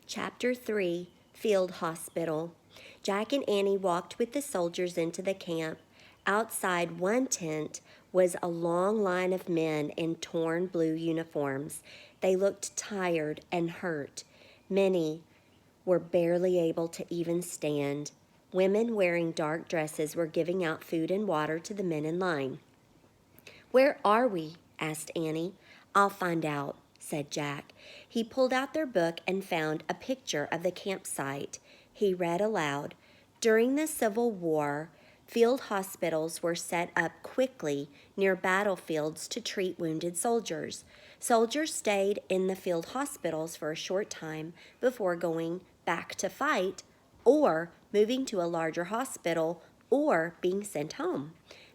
Chapter 3, Field Hospital. Jack and Annie walked with the soldiers into the camp. Outside one tent was a long line of men in torn blue uniforms. They looked tired and hurt. Many were barely able to even stand. Women wearing dark dresses were giving out food and water to the men in line. "Where are we?" asked Annie. "I'll find out," said Jack. He pulled out their book and found a picture of the campsite. He read aloud. During the Civil War, field hospitals were set up quickly near battlefields to treat wounded soldiers. Soldiers stayed in the field hospitals for a short time before going back to fight or moving to a larger hospital or being sent home.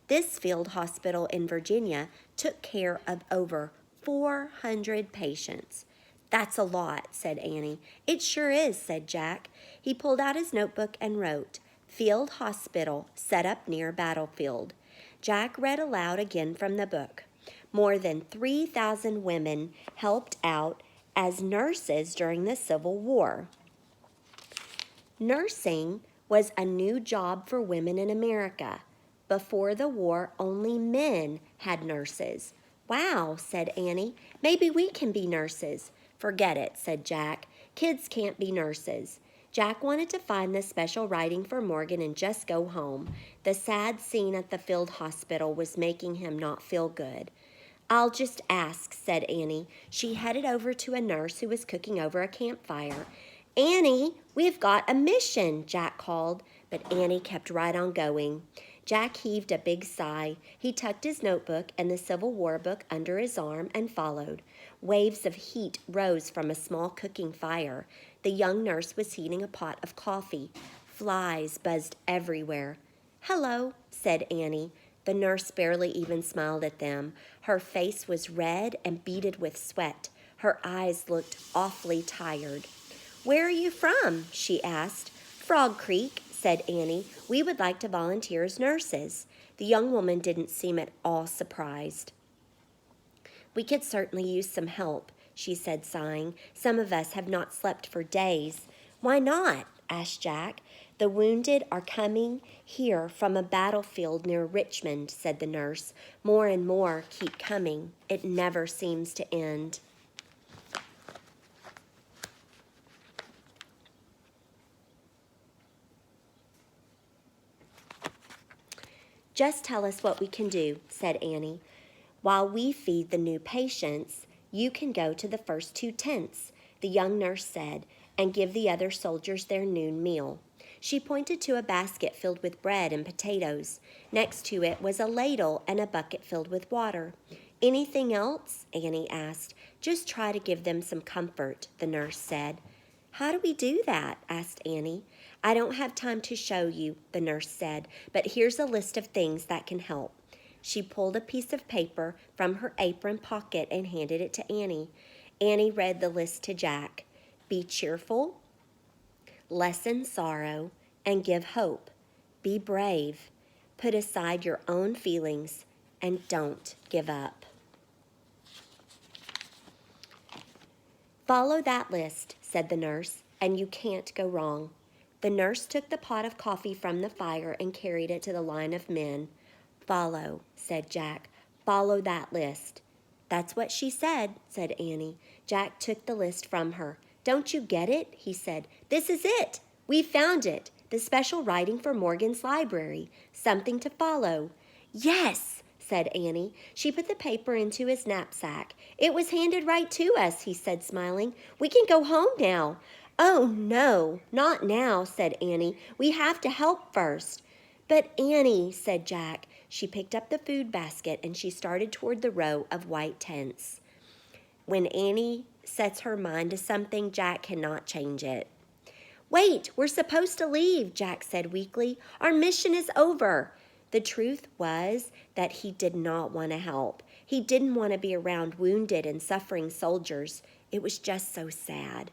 This field hospital in Virginia took care of over 400 patients. "That's a lot," said Annie. "It sure is," said Jack. He pulled out his notebook and wrote, "Field Hospital set up near battlefield." Jack read aloud again from the book. More than 3,000 women helped out as nurses during the Civil War. Nursing was a new job for women in America. Before the war, only men had nurses. "Wow," said Annie. "Maybe we can be nurses." "Forget it," said Jack. "Kids can't be nurses." Jack wanted to find the special writing for Morgan and just go home. The sad scene at the field hospital was making him not feel good. "I'll just ask," said Annie. She headed over to a nurse who was cooking over a campfire. "Annie, we've got a mission," Jack called, but Annie kept right on going. Jack heaved a big sigh. He tucked his notebook and the Civil War book under his arm and followed. Waves of heat rose from a small cooking fire. The young nurse was heating a pot of coffee. Flies buzzed everywhere. "Hello," said Annie. The nurse barely even smiled at them. Her face was red and beaded with sweat. Her eyes looked awfully tired. "Where are you from?" she asked. "Frog Creek," said Annie. "We would like to volunteer as nurses." The young woman didn't seem at all surprised. "We could certainly use some help," she said, sighing. "Some of us have not slept for days." "Why not?" asked Jack. "The wounded are coming here from a battlefield near Richmond," said the nurse. "More and more keep coming. It never seems to end." "Just tell us what we can do," said Annie. "While we feed the new patients, you can go to the first 2 tents," the young nurse said, "and give the other soldiers their noon meal." She pointed to a basket filled with bread and potatoes. Next to it was a ladle and a bucket filled with water. "Anything else?" Annie asked. "Just try to give them some comfort," the nurse said. "How do we do that?" asked Annie. "I don't have time to show you," the nurse said, "but here's a list of things that can help." She pulled a piece of paper from her apron pocket and handed it to Annie. Annie read the list to Jack. "Be cheerful, lessen sorrow, and give hope. Be brave, put aside your own feelings, and don't give up." "Follow that list," said the nurse, "and you can't go wrong." The nurse took the pot of coffee from the fire and carried it to the line of men. "Follow," said Jack. "Follow that list." "That's what she said," said Annie. Jack took the list from her. "Don't you get it?" he said. "This is it. We've found it. The special writing for Morgan's library. Something to follow." "Yes," said Annie. She put the paper into his knapsack. "It was handed right to us," he said, smiling. "We can go home now." "Oh, no, not now," said Annie. "We have to help first." "But Annie," said Jack. She picked up the food basket and she started toward the row of white tents. When Annie sets her mind to something, Jack cannot change it. "Wait, we're supposed to leave," Jack said weakly. "Our mission is over." The truth was that he did not want to help. He didn't want to be around wounded and suffering soldiers. It was just so sad.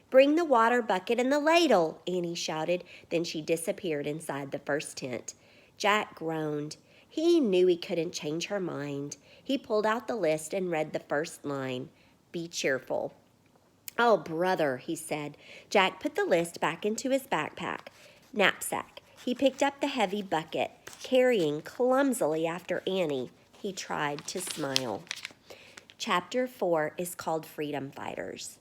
"Bring the water bucket and the ladle," Annie shouted. Then she disappeared inside the first tent. Jack groaned. He knew he couldn't change her mind. He pulled out the list and read the first line. "Be cheerful." Oh, brother, he said. Jack put the list back into his knapsack. He picked up the heavy bucket, carrying clumsily after Annie. He tried to smile. Chapter 4 is called Freedom Fighters.